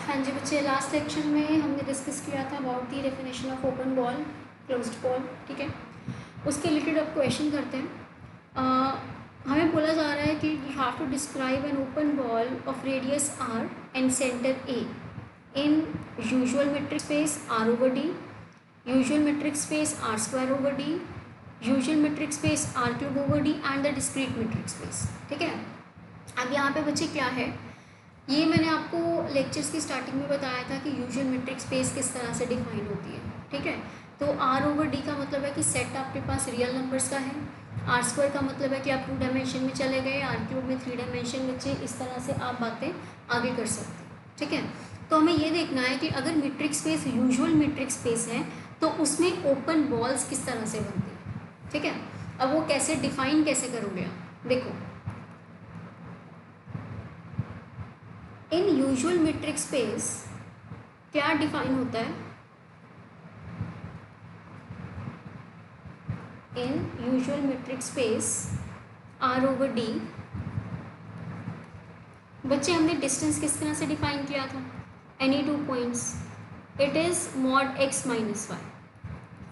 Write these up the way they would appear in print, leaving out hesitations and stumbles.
हाँ जी बच्चे, last lecture में हमने डिस्कस किया था about the definition of open ball, closed ball, ठीक है। उसके रिलेटेड अब क्वेश्चन करते हैं। हमें बोला जा रहा है कि you have to describe an open ball of radius r and centre a in usual metric space R over d, usual metric space R square over d, usual metric space R cube over d and the discrete metric space, ठीक है। अब यहाँ पे बच्चे क्या है, ये मैंने आपको लेक्चर्स की स्टार्टिंग में बताया था कि यूजुअल मेट्रिक स्पेस किस तरह से डिफाइन होती है, ठीक है। तो आर ओवर डी का मतलब है कि सेट आपके पास रियल नंबर्स का है। आर स्क्वायर का मतलब है कि आप 2 डायमेंशन में चले गए, आर क्यूब में 3 डायमेंशन में चाहिए, इस तरह से आप बातें आगे कर सकते हैं, ठीक है। तो हमें ये देखना है कि अगर metric space usual metric space है तो उसमें ओपन बॉल्स किस तरह से बनती है, ठीक है। अब वो कैसे डिफाइन कैसे करोगे आप, देखो इन यूजुअल मेट्रिक स्पेस क्या डिफाइन होता है, in usual metric space R over d. बच्चे हमने डिस्टेंस किस तरह से डिफाइन किया था, any 2 points, it is mod x minus y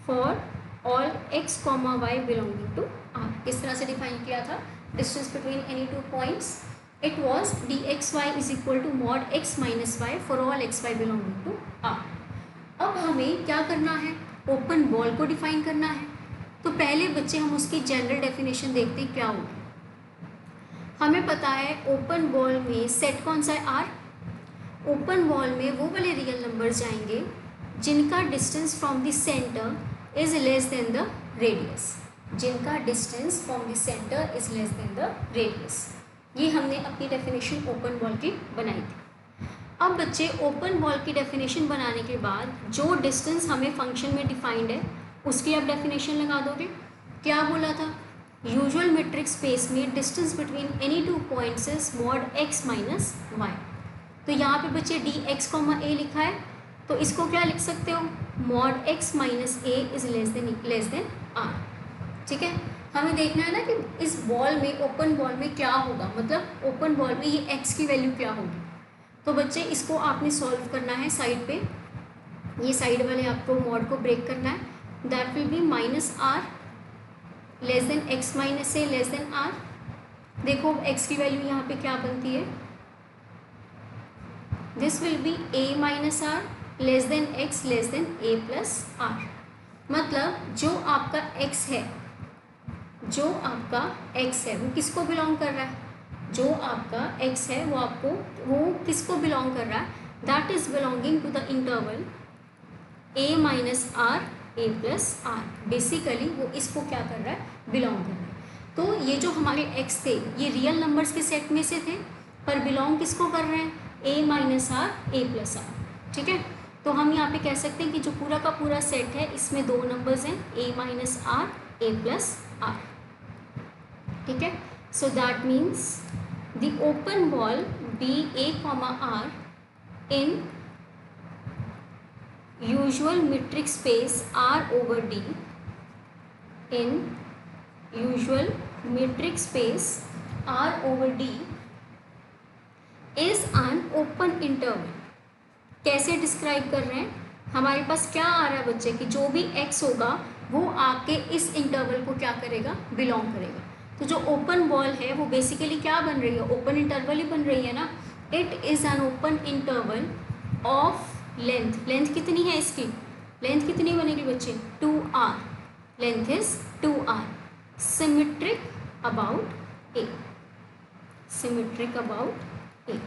for all x comma y belonging to R. किस तरह से डिफाइन किया था distance between any 2 points, it was dxy is equal to mod x minus y for all xy belonging to R। अब हमें क्या करना है, ओपन बॉल को डिफाइन करना है। तो पहले बच्चे हम उसकी जनरल डेफिनेशन देखते हैं क्या होगी। हमें पता है ओपन बॉल में सेट कौन सा है, R। ओपन बॉल में वो वाले रियल नंबर्स जाएंगे जिनका distance from the centre is less than the radius, जिनका distance from the centre is less than the radius. ये हमने अपनी डेफिनेशन ओपन बॉल की बनाई थी। अब बच्चे ओपन बॉल की डेफिनेशन बनाने के बाद जो डिस्टेंस हमें फंक्शन में डिफाइंड है उसकी आप डेफिनेशन लगा दोगे। क्या बोला था, यूजुअल मेट्रिक स्पेस में distance between any 2 points is mod x minus y. तो यहाँ पे बच्चे डी एक्स कॉमा ए लिखा है, तो इसको क्या लिख सकते हो, mod x minus a is less than r, ठीक है। हमें देखना है ना कि इस बॉल में, ओपन बॉल में क्या होगा, मतलब ओपन बॉल में ये x की वैल्यू क्या होगी। तो बच्चे इसको आपने सॉल्व करना है साइड पे, ये साइड वाले आपको मॉड को ब्रेक करना है। That will be minus r less than x minus a less than r. देखो x की वैल्यू यहाँ पे क्या बनती है, this will be a minus r less than x less than a plus r. मतलब जो आपका x है, जो आपका x है वो किसको बिलोंग कर रहा है, जो आपका x है वो किसको बिलोंग कर रहा है, that is belonging to the interval a minus r a plus r. Basically वो इसको क्या कर रहा है, बिलोंग कर रहा है। तो ये जो हमारे x थे ये रियल नंबर्स के सेट में से थे, पर बिलोंग किसको कर रहे हैं, a minus r a plus r, ठीक है। तो हम यहाँ पे कह सकते हैं कि जो पूरा का पूरा सेट है इसमें 2 नंबर्स हैं, a minus r a plus r, ठीक है। So that means the open ball B a comma r in usual metric space R over d, in usual metric space R over D is an open interval. कैसे describe कर रहे हैं, हमारे पास क्या आ रहा है बच्चे कि जो भी x होगा वो आके इस इंटरवल को क्या करेगा, बिलोंग करेगा। तो जो ओपन बॉल है वो बेसिकली क्या बन रही है, ओपन इंटरवल ही बन रही है ना। It is an open interval of length, length कितनी है इसकी, लेंथ कितनी बनेगी बच्चे, 2r, length is 2r, symmetric about a, symmetric about a,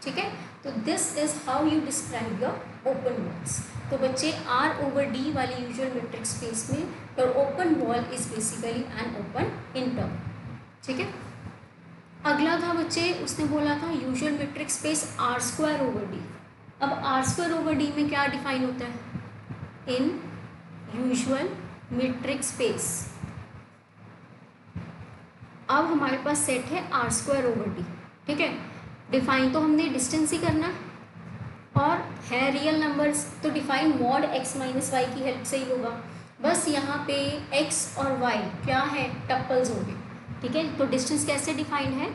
ठीक है। तो this is how you describe the open balls. तो बच्चे आर ओवर डी वाली यूजुअल मेट्रिक स्पेस में your open ball is basically N open interval, ठीक है। अगला था बच्चे, उसने बोला था usual metric space R square over D. अब आर स्क्वायर ओवर डी में क्या डिफाइन होता है, इन यूजुअल मेट्रिक स्पेस। अब हमारे पास सेट है आर स्क्वायर ओवर डी, ठीक है। डिफाइन तो हमने डिस्टेंस ही करना है और है रियल नंबर्स, तो define mod x minus y की हेल्प से ही होगा। बस यहाँ पे x और y क्या है, टप्पल्स होंगे, ठीक है। तो डिस्टेंस कैसे डिफाइंड है,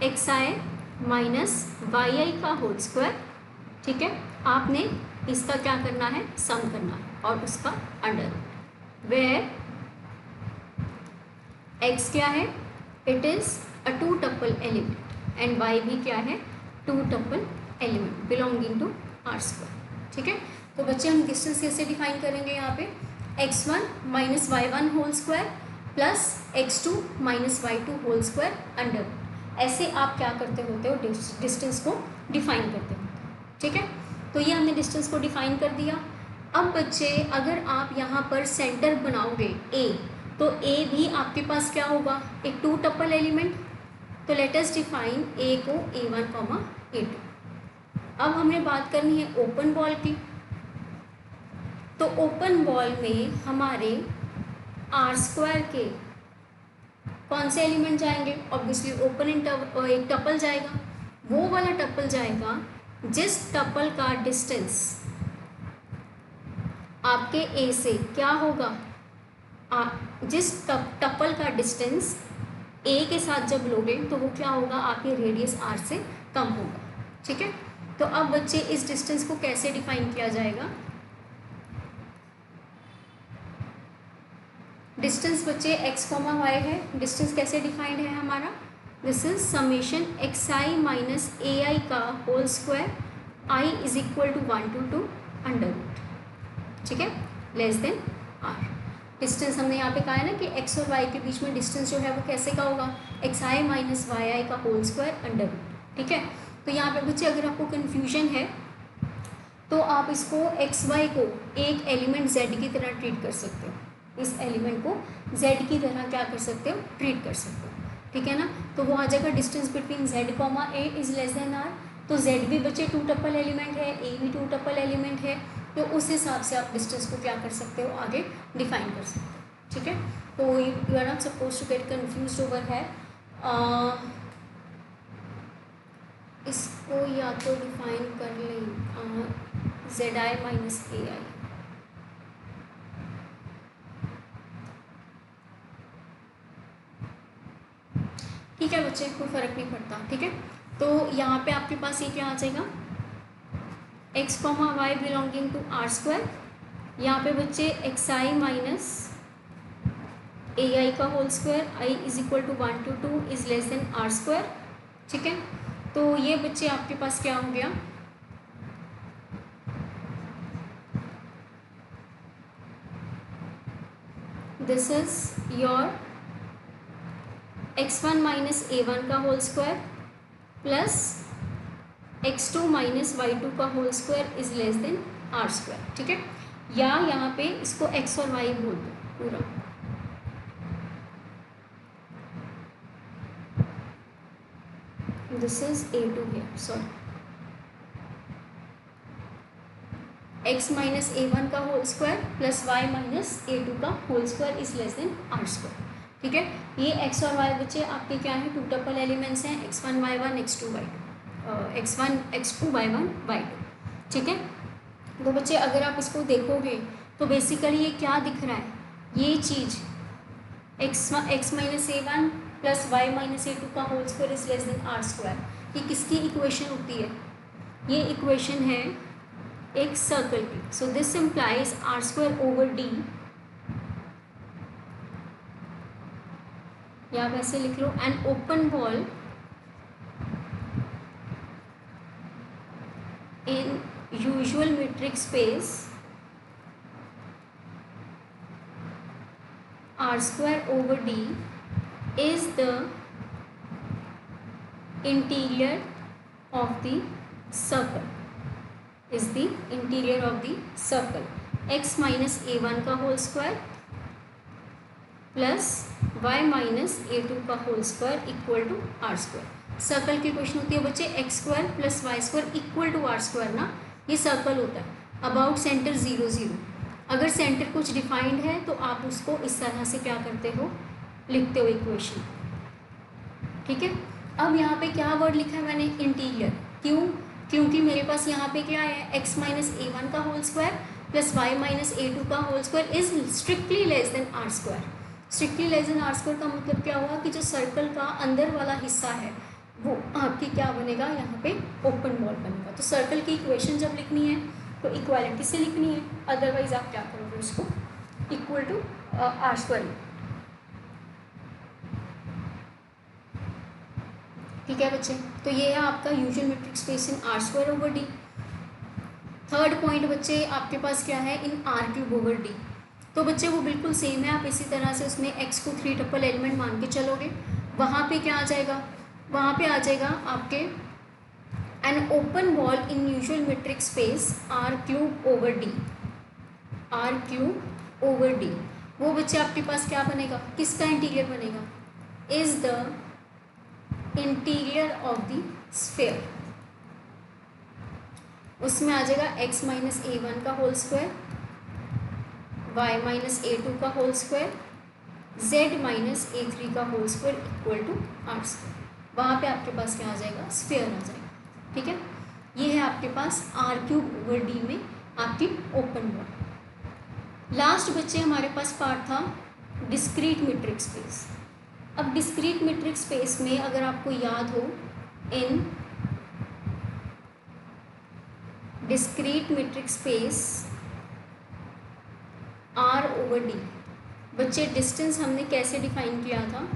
xi माइनस वाई का होल स्क्वायर ठीक है, आपने इसका क्या करना है, सम करना है और उसका अंडर रूट, वेयर x क्या है, it is a 2 tuple element and y भी क्या है, 2 tuple element belonging to are square. ठीक है, तो बच्चे हम डिस्टेंस कैसे डिफाइन करेंगे, यहाँ पे x1 minus y1 whole square plus x2 minus y2 whole square under, ऐसे आप क्या करते होते हो, डिस्टेंस को डिफाइन करते हो। ठीक है, तो ये हमने डिस्टेंस को डिफाइन कर दिया। अब बच्चे अगर आप यहाँ पर सेंटर बनाओगे a, तो a भी आपके पास क्या होगा, एक 2 टपल एलिमेंट, तो लेट अस डिफाइन a को a1 a2। अब हमें बात करनी है ओपन बॉल की, तो ओपन बॉल में हमारे आर स्क्वायर के कौन से एलिमेंट जाएंगे, ऑब्वियसली ओपन एक टपल जाएगा, वो वाला टपल जाएगा जिस टपल का डिस्टेंस आपके ए से क्या होगा, जिस टपल का डिस्टेंस ए के साथ जब लोगे तो वो क्या होगा, आपके रेडियस आर से कम होगा। ठीक है, तो अब बच्चे इस डिस्टेंस को कैसे डिफाइन किया जाएगा, डिस्टेंस बच्चे x, y है, डिस्टेंस कैसे डिफाइंड है हमारा, this is summation xi minus ai का whole square i is equal to 1 to 2 under root, ठीक है, लेस देन r। डिस्टेंस हमने यहाँ पे कहा है ना कि x और y के बीच में डिस्टेंस जो है वो कैसे का होगा, xi माइनस yi का होल स्क्वायर अंडर रूट। ठीक है, तो यहाँ पे बच्चे अगर आपको कन्फ्यूजन है तो आप इसको xy को एक एलिमेंट z की तरह ट्रीट कर सकते हो, इस एलिमेंट को z की तरह क्या कर सकते हो, ट्रीट कर सकते हो। ठीक है ना, तो वो आ जाएगा distance between z comma a is less then r, तो z भी बच्चे 2 टपल एलिमेंट है, a भी 2 टपल एलिमेंट है, तो उस हिसाब से आप डिस्टेंस को क्या कर सकते हो, आगे डिफाइन कर सकते हो। ठीक है, तो you are not suppose to get confuse over है, इसको या तो डिफाइन कर लें zi माइनस ai, ठीक है बच्चे, कोई फ़र्क नहीं पड़ता। ठीक है, तो यहाँ पे आपके पास ये क्या आ जाएगा, x, y belonging to are square, यहाँ पे बच्चे xi माइनस ai का whole square, i is equal to 1 to 2 is less than r square. ठीक है, तो ये बच्चे आपके पास क्या हो गया, this is your x1 minus a1 का whole square plus x2 minus y2 का whole square is less than r square. ठीक है, या यहाँ पे इसको x और y बोल दो पूरा, this is a2 here, sorry x minus a1 का whole square plus y minus a2 का whole square is less than r square. ठीक है, ये x और y बच्चे आपके क्या हैं, 2 टपल एलिमेंट्स हैं, x1 y1 x2 y2, x1 x2 y1 y2। ठीक है, तो बच्चे अगर आप इसको देखोगे तो बेसिकली ये क्या दिख रहा है, ये चीज़ x minus a1 plus y minus a2 का whole square is less than r square, ये किसकी इक्वेशन होती है, ये इक्वेशन है एक सर्कल की। So this implies R square over D, या वैसे लिख लो, an open ball in usual metric space R square over D is the interior of the circle, is the interior of the circle, x minus a1 का whole square plus y minus a2 का whole square equal to are square. Circle की question होती है बच्चे x square plus y square equal to are square ना, ये circle होता है अबाउट सेंटर 0 0। अगर सेंटर कुछ डिफाइंड है तो आप उसको इस तरह से क्या करते हो, लिखते हो इक्वेशन। ठीक है, अब यहाँ पे क्या वर्ड लिखा है मैंने, इंटीरियर, क्यों, क्योंकि मेरे पास यहाँ पे क्या है, x माइनस a1 का whole square plus y minus a2 का whole square is strictly less than r square. Strictly less than r square का मतलब क्या हुआ कि जो सर्कल का अंदर वाला हिस्सा है वो आपकी क्या बनेगा, यहाँ पे ओपन बॉल बनेगा। तो सर्कल की इक्वेशन जब लिखनी है तो इक्वालिटी से लिखनी है, अदरवाइज आप क्या करोगे, उसको इक्वल टू आर स्क्वायर। ठीक है बच्चे, तो ये है आपका usual metric space in R square over D. Third point बच्चे आपके पास क्या है, in R cube over d. तो बच्चे वो बिल्कुल सेम है, आप इसी तरह से उसमें एक्स को 3 ट्रिपल एलिमेंट मान के चलोगे। वहाँ पे क्या आ जाएगा, वहाँ पे आ जाएगा आपके an open ball in usual metric space R cube over d, R cube over d. वो बच्चे आपके पास क्या बनेगा, किसका इंटीग्रल बनेगा, is the interior of the sphere. उसमें आ जाएगा x माइनस a1 का whole square, y minus a2 का whole square, z minus a3 का whole square equal to are square. वहाँ पे आपके पास क्या आ जाएगा, स्फीयर आ जाएगा। ठीक है, ये है आपके पास आर क्यूब ओवर डी में आपकी ओपन बॉल। लास्ट बच्चे हमारे पास पार्ट था डिस्क्रीट मेट्रिक स्पेस। अब डिस्क्रीट मेट्रिक स्पेस में अगर आपको याद हो, in discrete metric space R over d, बच्चे डिस्टेंस हमने कैसे डिफाइन किया था,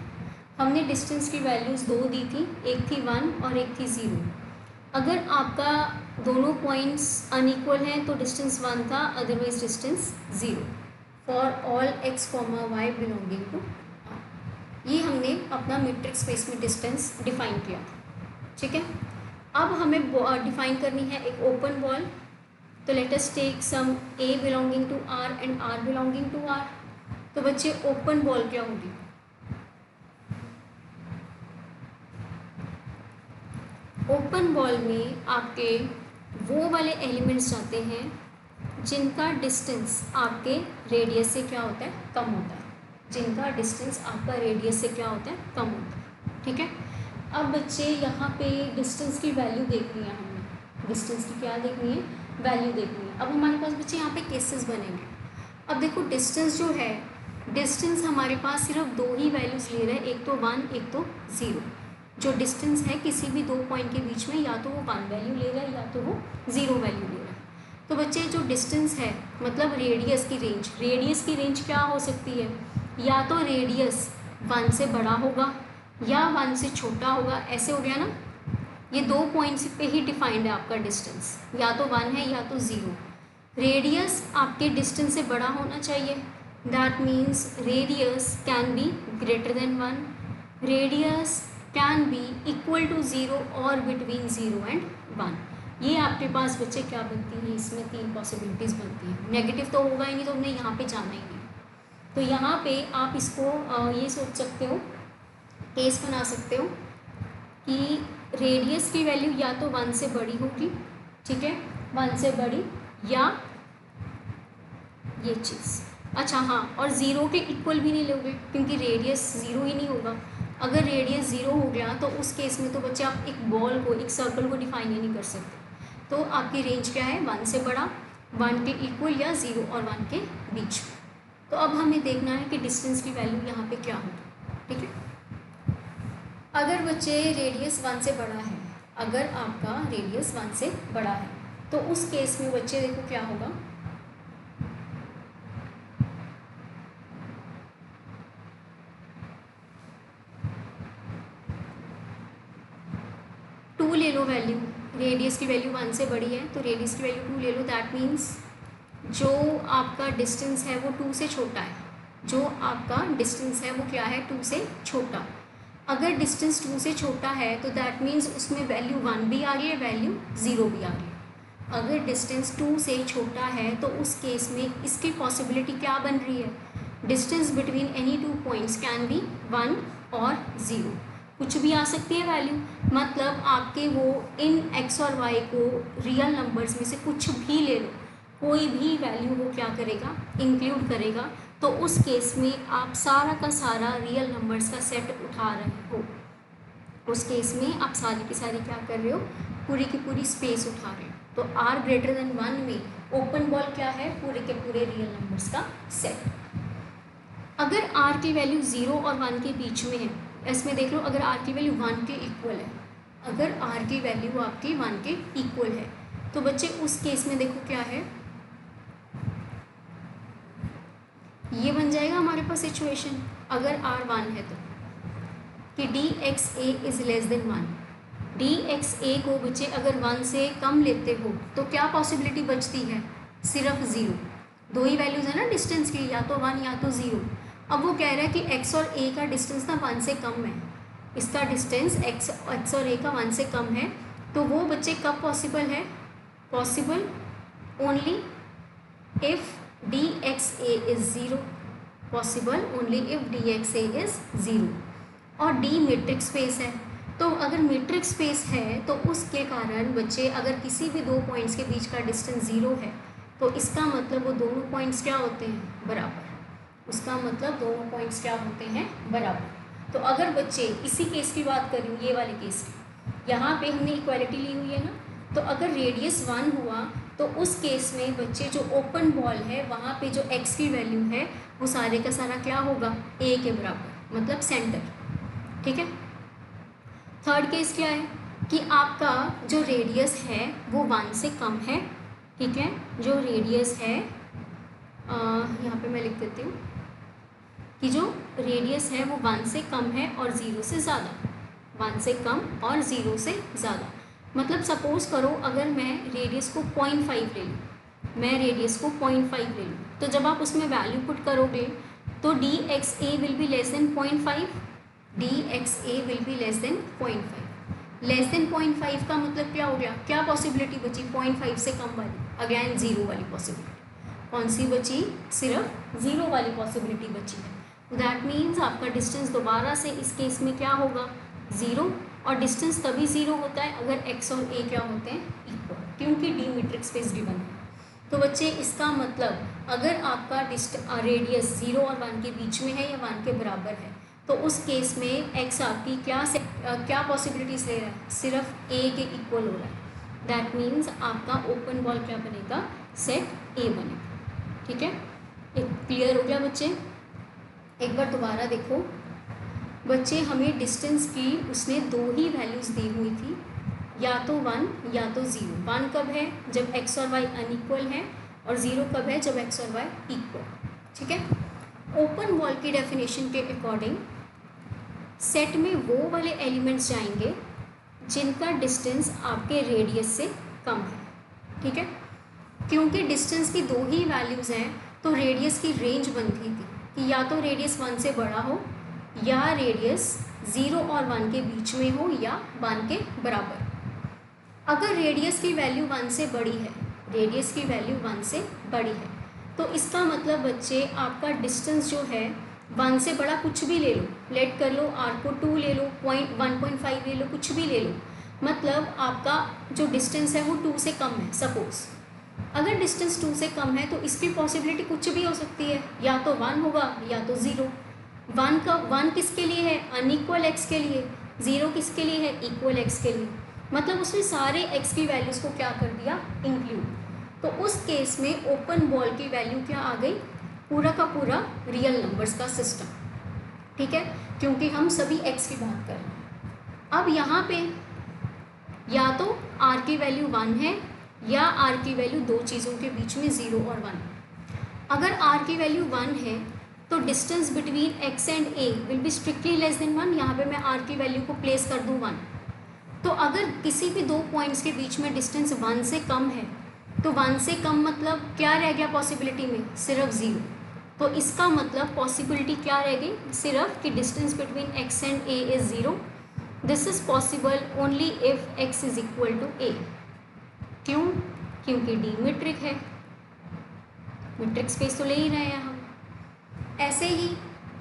हमने डिस्टेंस की वैल्यूज़ 2 दी थी, एक थी 1 और एक थी 0। अगर आपका दोनों पॉइंट्स अनइक्वल हैं तो डिस्टेंस 1 था, otherwise distance 0 for all x, y belonging to R। ये हमने अपना मेट्रिक स्पेस में डिस्टेंस डिफाइन किया था। ठीक है, अब हमें डिफाइन करनी है एक ओपन बॉल। तो let us take some a belonging to R and R belonging to R। तो बच्चे ओपन बॉल क्या होगी, ओपन बॉल में आपके वो वाले एलिमेंट्स आते हैं जिनका डिस्टेंस आपके रेडियस से क्या होता है, कम होता है, जिनका डिस्टेंस आपका रेडियस से क्या होता है, कम होता है। ठीक है, अब बच्चे यहाँ पे डिस्टेंस की वैल्यू देखनी है, हमें डिस्टेंस की क्या देखनी है, वैल्यू देखनी है। अब हमारे पास बच्चे यहाँ पे केसेस बनेंगे। अब देखो डिस्टेंस जो है, डिस्टेंस हमारे पास सिर्फ 2 ही वैल्यूज़ ले रहे हैं, एक तो 1 एक तो 0। जो डिस्टेंस है किसी भी 2 पॉइंट के बीच में, या तो वो 1 वैल्यू ले रहा है या तो वो 0 वैल्यू ले रहा है। तो बच्चे जो डिस्टेंस है मतलब रेडियस की रेंज, रेडियस की रेंज क्या हो सकती है, या तो रेडियस 1 से बड़ा होगा या 1 से छोटा होगा। ऐसे हो गया ना, ये 2 पॉइंट्स पे ही डिफाइंड है आपका डिस्टेंस, या तो 1 है या तो 0। रेडियस आपके डिस्टेंस से बड़ा होना चाहिए, that means radius can be greater than 1, radius can be equal to 0 और बिटवीन 0 एंड 1। ये आपके पास बच्चे क्या बनती हैं, इसमें 3 पॉसिबिलिटीज़ बनती हैं। नेगेटिव तो होगा ही नहीं, तो हमने यहाँ पे जाना ही नहीं। तो यहाँ पे आप इसको ये सोच सकते हो, केस बना सकते हो कि रेडियस की वैल्यू या तो 1 से बड़ी होगी, ठीक है, 1 से बड़ी, या ये चीज़। अच्छा हाँ, और 0 के इक्वल भी नहीं लोगे क्योंकि रेडियस 0 ही नहीं होगा। अगर रेडियस 0 हो गया तो उस केस में तो बच्चे आप एक बॉल को, एक सर्कल को डिफाइन ही नहीं कर सकते। तो आपकी रेंज क्या है, 1 से बड़ा, 1 के इक्वल या 0 और 1 के बीच में। तो अब हमें देखना है कि डिस्टेंस की वैल्यू यहाँ पे क्या होगी। ठीक है, अगर बच्चे रेडियस 1 से बड़ा है, अगर आपका रेडियस 1 से बड़ा है तो उस केस में बच्चे देखो क्या होगा, ले लो वैल्यू, रेडियस की वैल्यू 1 से बड़ी है तो रेडियस की वैल्यू 2 ले लो। दैट मीन्स जो आपका डिस्टेंस है वो 2 से छोटा है, जो आपका डिस्टेंस है वो क्या है, 2 से छोटा। अगर डिस्टेंस 2 से छोटा है तो दैट मीन्स उसमें वैल्यू 1 भी आ रही है, वैल्यू 0 भी आ रही है। अगर डिस्टेंस 2 से छोटा है तो उस केस में इसकी पॉसिबिलिटी क्या बन रही है, distance between any 2 points can be 1 और 0, कुछ भी आ सकती है वैल्यू। मतलब आपके वो इन x और y को रियल नंबर्स में से कुछ भी ले लो, कोई भी वैल्यू वो क्या करेगा, इंक्लूड करेगा। तो उस केस में आप सारा का सारा रियल नंबर्स का सेट उठा रहे हो, उस केस में आप सारी की सारी क्या कर रहे हो, पूरी की पूरी स्पेस उठा रहे हो। तो r ग्रेटर देन 1 में ओपन बॉल क्या है, पूरे के पूरे रियल नंबर्स का सेट। अगर r की वैल्यू 0 और 1 के बीच में है, इसमें देख लो, अगर r की वैल्यू 1 के इक्वल है अगर आर की वैल्यू आपकी 1 के इक्वल है। तो बच्चे उस केस में देखो क्या है, ये बन जाएगा हमारे पास सिचुएशन अगर आर 1 है तो, कि D x A is less than 1। D x A को बच्चे अगर 1 से कम लेते हो तो क्या पॉसिबिलिटी बचती है, सिर्फ 0। दो ही वैल्यूज़ है ना डिस्टेंस की, या तो 1 या तो 0। अब वो कह रहा है कि x और a का डिस्टेंस ना 1 से कम है, इसका डिस्टेंस x और a का 1 से कम है। तो वो बच्चे कब पॉसिबल है, possible only if D x A is 0, possible only if D x A is 0। और डी मीट्रिक स्पेस है, तो अगर मीट्रिक स्पेस है तो उसके कारण बच्चे अगर किसी भी दो पॉइंट्स के बीच का डिस्टेंस 0 है तो इसका मतलब वो दोनों पॉइंट्स क्या होते हैं, बराबर। उसका मतलब दोनों पॉइंट्स क्या होते हैं, बराबर। तो अगर बच्चे इसी केस की बात करें, ये वाले केस की, यहाँ पे हमने इक्वालिटी ली हुई है ना, तो अगर रेडियस 1 हुआ तो उस केस में बच्चे जो ओपन बॉल है वहाँ पे जो x की वैल्यू है वो सारे का सारा क्या होगा, a के बराबर, मतलब सेंटर। ठीक है। थर्ड केस क्या है कि आपका जो रेडियस है वो 1 से कम है। ठीक है, जो रेडियस है यहाँ पे मैं लिख देती हूँ कि जो रेडियस है वो 1 से कम है और 0 से ज़्यादा, 1 से कम और 0 से ज़्यादा। मतलब सपोज़ करो अगर मैं रेडियस को 0.5 ले लूँ, मैं रेडियस को 0.5 ले लूँ, तो जब आप उसमें वैल्यू पुट करोगे तो D x A will be less than 0.5, D x A will be less than 0.5। Less than 0.5 का मतलब क्या हो गया, क्या पॉसिबिलिटी बची, 0.5 से कम वाली, अगेन 0 वाली पॉसिबिलिटी। कौन सी बची, सिर्फ 0 वाली पॉसिबिलिटी बची है। दैट मीन्स आपका डिस्टेंस दोबारा से इस केस में क्या होगा, 0। और डिस्टेंस तभी 0 होता है अगर x और a क्या होते हैं, इक्वल, क्योंकि डी मीट्रिक स्पेस गिवन है। तो बच्चे इसका मतलब अगर आपका रेडियस 0 और 1 के बीच में है या 1 के बराबर है तो उस केस में x आपकी क्या पॉसिबिलिटीज़ ले रहा है, सिर्फ a के इक्वल हो रहा है। दैट मीन्स आपका ओपन बॉल क्या बनेगा, सेट a बनेगा। ठीक है, एक क्लियर हो गया बच्चे। एक बार दोबारा देखो बच्चे, हमें डिस्टेंस की उसने दो ही वैल्यूज़ दी हुई थी, या तो 1 या तो 0। 1 कब है, जब x और y अनइक्वल है, और 0 कब है, जब x और y इक्वल। ठीक है। ओपन बॉल की डेफिनेशन के अकॉर्डिंग सेट में वो वाले एलिमेंट्स जाएंगे जिनका डिस्टेंस आपके रेडियस से कम है। ठीक है, क्योंकि डिस्टेंस की दो ही वैल्यूज़ हैं तो रेडियस की रेंज बनती थी कि या तो रेडियस 1 से बड़ा हो या रेडियस 0 और 1 के बीच में हो या 1 के बराबर। अगर रेडियस की वैल्यू 1 से बड़ी है, रेडियस की वैल्यू 1 से बड़ी है, तो इसका मतलब बच्चे आपका डिस्टेंस जो है 1 से बड़ा कुछ भी ले लो, लेट कर लो r को 2 ले लो, 1.5 ले लो, कुछ भी ले लो, मतलब आपका जो डिस्टेंस है वो 2 से कम है। सपोज़ अगर डिस्टेंस 2 से कम है तो इसकी पॉसिबिलिटी कुछ भी हो सकती है, या तो 1 होगा या तो 0। 1 किसके लिए है, अनइक्वल x के लिए, 0 किसके लिए है, इक्वल x के लिए। मतलब उसने सारे x की वैल्यूज़ को क्या कर दिया, इंक्लूड। तो उस केस में ओपन बॉल की वैल्यू क्या आ गई, पूरा का पूरा रियल नंबर्स का सिस्टम। ठीक है, क्योंकि हम सभी x की बात कर रहे हैं। अब यहाँ पे या तो r की वैल्यू 1 है या r की वैल्यू दो चीज़ों के बीच में 0 और 1। अगर r की वैल्यू 1 है तो distance between x and a will be strictly less than 1। यहाँ पे मैं r की वैल्यू को प्लेस कर दूँ 1। तो अगर किसी भी दो पॉइंट्स के बीच में डिस्टेंस 1 से कम है तो 1 से कम मतलब क्या रह गया पॉसिबिलिटी में, सिर्फ 0। तो इसका मतलब पॉसिबिलिटी क्या रह गई, सिर्फ कि distance between x and a is 0। This is possible only if x is equal to a। क्यों, क्योंकि डी मीट्रिक है, मीट्रिक स्पेस तो ले ही रहे हैं हम। ऐसे ही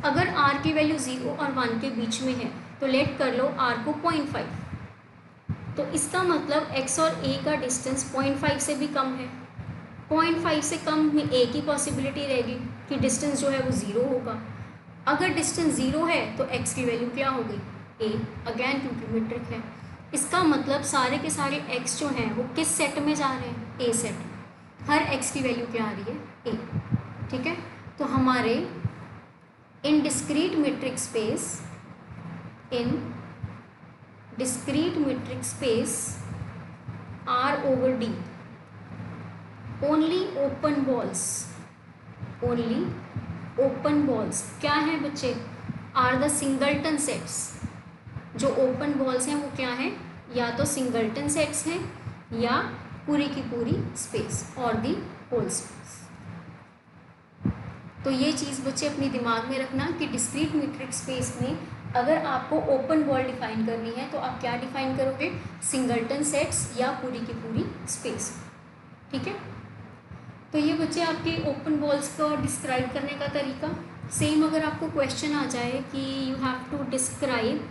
अगर r की वैल्यू 0 और 1 के बीच में है तो लेट कर लो r को 0.5, तो इसका मतलब x और a का डिस्टेंस 0.5 से भी कम है। 0.5 से कम में a की पॉसिबिलिटी रहेगी कि डिस्टेंस जो है वो 0 होगा। अगर डिस्टेंस 0 है तो x की वैल्यू क्या हो गई, a, अगैन क्योंकि मीट्रिक है। इसका मतलब सारे के सारे x जो हैं वो किस सेट में जा रहे हैं, a सेट। हर x की वैल्यू क्या आ रही है, a। ठीक है, तो हमारे इन डिस्क्रीट मीट्रिक स्पेस, इन discrete metric space R over D, only open balls क्या है बच्चे, आर द सिंगल्टन सेट्स। जो ओपन बॉल्स हैं वो क्या हैं, या तो सिंगल्टन सेट्स हैं या पूरी की पूरी स्पेस और दी होल स्पेस। तो ये चीज़ बच्चे अपनी दिमाग में रखना कि डिस्क्रीट मीट्रिक स्पेस में अगर आपको ओपन बॉल डिफाइन करनी है तो आप क्या डिफाइन करोगे, सिंगल्टन सेट्स या पूरी की पूरी स्पेस। ठीक है, तो ये बच्चे आपके ओपन बॉल्स का डिस्क्राइब करने का तरीका। सेम अगर आपको क्वेश्चन आ जाए कि you have to describe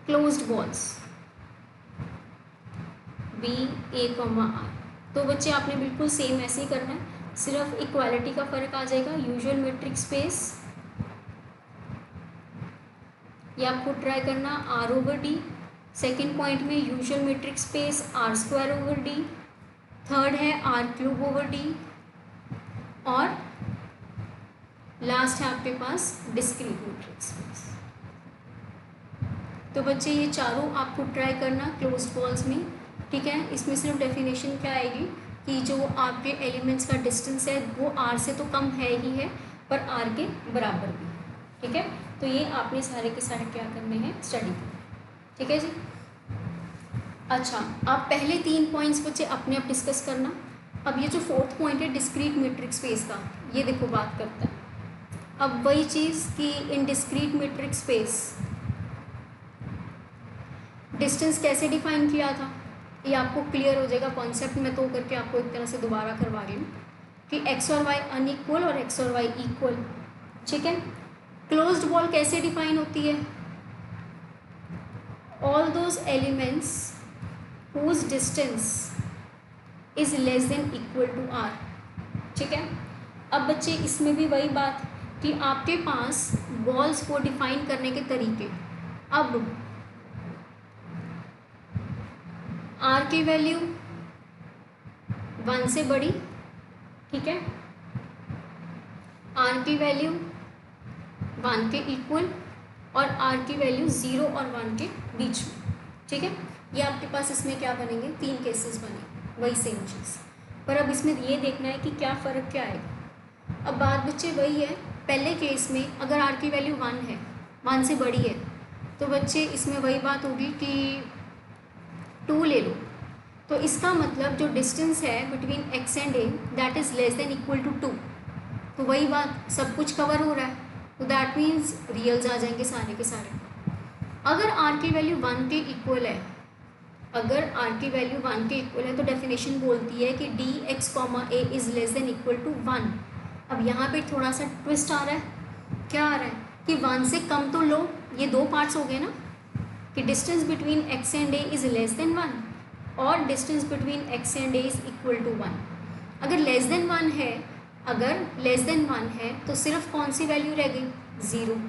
closed balls B a comma r, तो बच्चे आपने बिल्कुल सेम ऐसे ही करना है, सिर्फ इक्वालिटी का फ़र्क आ जाएगा। यूजुअल मेट्रिक स्पेस ये आपको ट्राई करना R over D, second point में usual metric space R square over D, third है आर क्यूब ओवर डी, और लास्ट है आपके पास डिस्क्रीट मेट्रिक स्पेस। तो बच्चे ये चारों आपको ट्राई करना क्लोज्ड बॉल्स में। ठीक है, इसमें सिर्फ डेफिनेशन क्या आएगी कि जो आपके एलिमेंट्स का डिस्टेंस है वो आर से तो कम है ही है, पर आर के बराबर भी। ठीक है, तो ये आपने सारे के सारे क्या करने हैं, स्टडी करना। ठीक है जी। अच्छा, आप पहले 3 पॉइंट्स बच्चे अपने आप डिस्कस करना। अब ये जो 4th पॉइंट है डिस्क्रीट मेट्रिक स्पेस का, ये देखो बात करता है अब वही चीज़ कि in discrete metric space distance कैसे डिफाइन किया था, ये आपको क्लियर हो जाएगा कॉन्सेप्ट में, तो करके आपको एक तरह से दोबारा करवा रही हूँ कि एक्स और वाई अनइक्वल और एक्स और वाई इक्वल। ठीक है, क्लोज्ड बॉल कैसे डिफाइन होती है, all those elements whose distance is less than equal to r। ठीक है, अब बच्चे इसमें भी वही बात कि आपके पास बॉल्स को डिफाइन करने के तरीके। अब r की वैल्यू 1 से बड़ी, ठीक है, r की वैल्यू 1 के इक्वल और r की वैल्यू 0 और 1 के बीच में। ठीक है, ये आपके पास इसमें क्या बनेंगे, 3 केसेस बने, वही सेम चीज़। पर अब इसमें ये देखना है कि क्या फ़र्क क्या आएगा। अब बात बच्चे वही है, पहले केस में अगर आर की वैल्यू 1 है, 1 से बड़ी है, तो बच्चे इसमें वही बात होगी कि 2 ले लो। तो इसका मतलब जो डिस्टेंस है between x and a that is less than equal to 2। तो वही बात, सब कुछ कवर हो रहा है, तो दैट मीन्स रियल्स आ जाएंगे सारे के सारे। अगर आर की वैल्यू 1 के इक्वल है, अगर आर की वैल्यू 1 के इक्वल है तो डेफिनेशन बोलती है कि D x comma a is less than equal to 1। अब यहाँ पे थोड़ा सा ट्विस्ट आ रहा है, क्या आ रहा है कि 1 से कम तो लो, ये 2 पार्ट्स हो गए ना, कि distance between x and a is less than 1 और distance between x and a is equal to 1। अगर लेस देन 1 है, अगर लेस देन 1 है तो सिर्फ कौन सी वैल्यू रह गई, 0।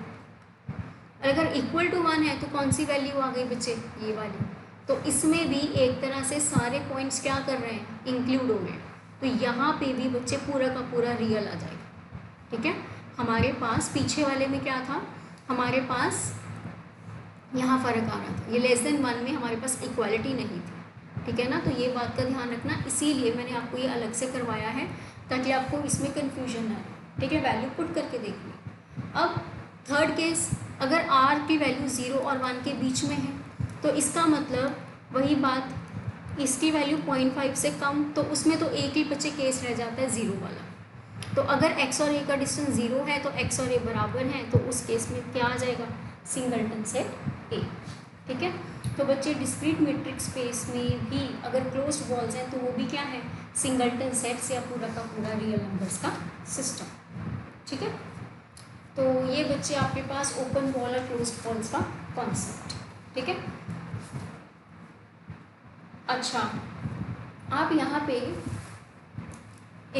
और अगर इक्वल टू 1 है तो कौन सी वैल्यू आ गई बच्चे, ये वाली। तो इसमें भी एक तरह से सारे पॉइंट्स क्या कर रहे हैं, इंक्लूड हो गए। तो यहाँ पे भी बच्चे पूरा का पूरा रियल आ जाएगा। ठीक है, हमारे पास पीछे वाले में क्या था, हमारे पास यहाँ फ़र्क आ रहा था, ये लेस देन 1 में हमारे पास इक्वालिटी नहीं थी। ठीक है ना, तो ये बात का ध्यान रखना, इसीलिए मैंने आपको ये अलग से करवाया है ताकि आपको इसमें कन्फ्यूजन ना आए। ठीक है, वैल्यू पुट करके देखिए। अब थर्ड केस, अगर r की वैल्यू 0 और 1 के बीच में है तो इसका मतलब वही बात, इसकी वैल्यू 0.5 से कम, तो उसमें तो एक ही बच्चे केस रह जाता है 0 वाला। तो अगर x और a का डिस्टेंस 0 है तो x और a बराबर हैं, तो उस केस में क्या आ जाएगा, सिंगलटन सेट A। ठीक है, तो बच्चे डिस्क्रीट मेट्रिक स्पेस में भी अगर क्लोज्ड बॉल्स हैं तो वो भी क्या है, सिंगलटन सेट्स या पूरा का पूरा रियल नंबर्स का सिस्टम। ठीक है, तो ये बच्चे आपके पास ओपन बॉल और क्लोज्ड बॉल्स का कॉन्सेप्ट। ठीक है, अच्छा, आप यहाँ पे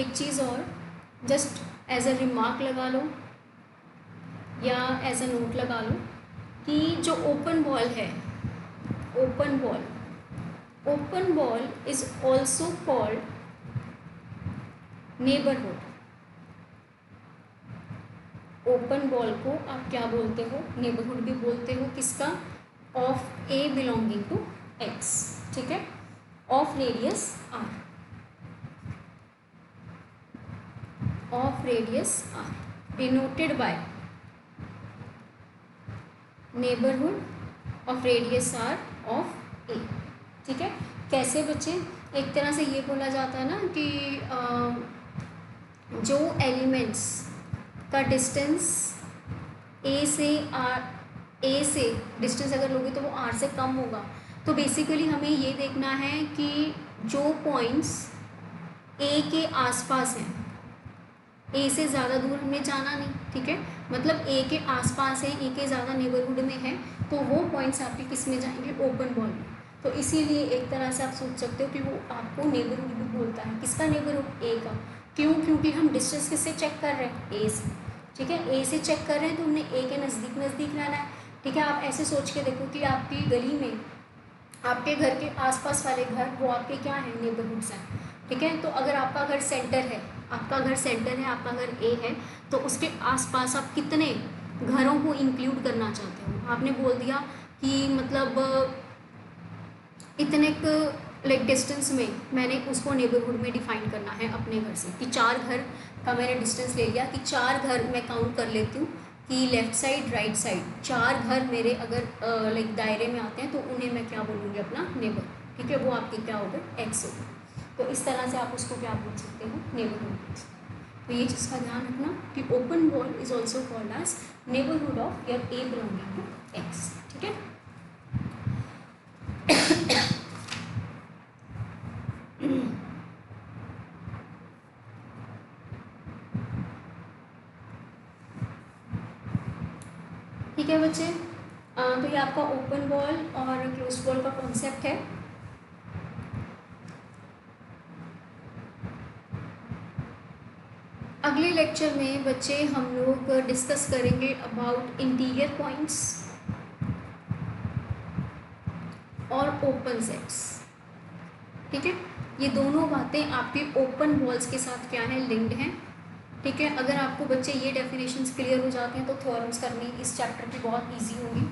एक चीज़ और जस्ट एज अ रिमार्क लगा लो या एज अ नोट लगा लो कि जो ओपन बॉल है, open ball is also called neighbourhood. Open ball को आप क्या बोलते हो, नेबरहुड भी बोलते हो, किसका, of A belonging to x, ठीक है, of radius R, of radius R denoted by neighbourhood of radius R of A, ठीक है। कैसे बच्चे, एक तरह से ये बोला जाता है ना कि जो एलिमेंट्स का डिस्टेंस ए से आर, ए से डिस्टेंस अगर लोगे तो वो आर से कम होगा, तो बेसिकली हमें ये देखना है कि जो पॉइंट्स ए के आसपास हैं, ए से ज़्यादा दूर हमें जाना नहीं, ठीक है, मतलब ए के आसपास है, ए के ज़्यादा नेबरहुड में है, तो वो पॉइंट्स आपके किस में जाएंगे, ओपन बॉल में। तो इसीलिए एक तरह से आप सोच सकते हो कि वो आपको नेबरहुड भी बोलता है, किसका नेबरहुड, ए का। क्यों, क्योंकि हम डिस्टेंस किससे चेक कर रहे हैं, ए से, ठीक है, ए से चेक कर रहे हैं तो हमने ए के नज़दीक नज़दीक रहना है, ठीक है। आप ऐसे सोच के देखो कि आपकी गली में, आपके घर के आसपास वाले घर वो आपके क्या हैं, नेबरहुड्स हैं, ठीक है। तो अगर आपका घर सेंटर है, आपका घर सेंटर है, आपका घर ए है, तो उसके आसपास आप कितने घरों को इंक्लूड करना चाहते हो, आपने बोल दिया कि मतलब इतने लाइक डिस्टेंस में मैंने उसको नेबरहुड में डिफाइन करना है अपने घर से, कि 4 घर का मैंने डिस्टेंस ले लिया, कि 4 घर मैं काउंट कर लेती हूँ कि लेफ़्ट साइड राइट साइड 4 घर मेरे अगर लाइक दायरे में आते हैं तो उन्हें मैं क्या बोलूँगी, अपना नेबर, ठीक है, वो आपके क्या होगा, एक्स होगा। तो इस तरह से आप उसको क्या बोल सकते हो, नेबरहुड। तो ये चीज़ का ध्यान रखना कि open ball is also called as neighbourhood of your a belonging to x, ठीक है। ठीक है बच्चे, तो ये आपका ओपन बॉल और क्लोज बॉल का कॉन्सेप्ट है। अगले लेक्चर में बच्चे हम लोग डिस्कस करेंगे अबाउट इंटीरियर पॉइंट्स और ओपन सेट्स, ठीक है। ये दोनों बातें आपके ओपन बॉल्स के साथ क्या है, लिंक्ड हैं, ठीक है। अगर आपको बच्चे ये डेफिनेशंस क्लियर हो जाते हैं तो थ्योरम्स करनी इस चैप्टर की बहुत इजी होगी।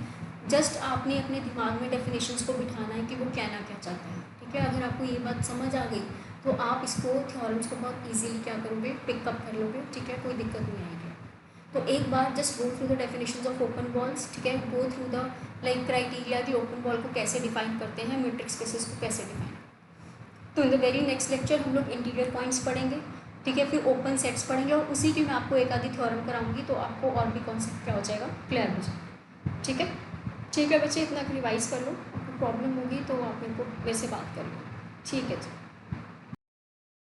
जस्ट आपने अपने दिमाग में डेफिनेशंस को बिठाना है कि वो कहना क्या चाहते हैं, ठीक है। अगर आपको ये बात समझ आ गई तो आप इसको थ्योरम्स को बहुत इजीली क्या करोगे, पिकअप कर लोगे, ठीक है, कोई दिक्कत नहीं आएगी। तो एक बार just go through the definitions of open balls, ठीक है, go through the like criteria कि ओपन बॉल को कैसे डिफाइन करते हैं, मैट्रिक्स स्पेसेस को कैसे डिफाइन। तो in the very next lecture हम लोग इंटीरियर पॉइंट्स पढ़ेंगे, ठीक है, फिर ओपन सेट्स पढ़ेंगे और उसी की मैं आपको एक आधी थ्योरम कराऊंगी, तो आपको और भी कॉन्सेप्ट क्या हो जाएगा, क्लियर हो जाएगा, ठीक है। ठीक है बच्चे, इतना रिवाइज कर लो, आपको प्रॉब्लम होगी तो आप मेरे से बात कर लो, ठीक है जी।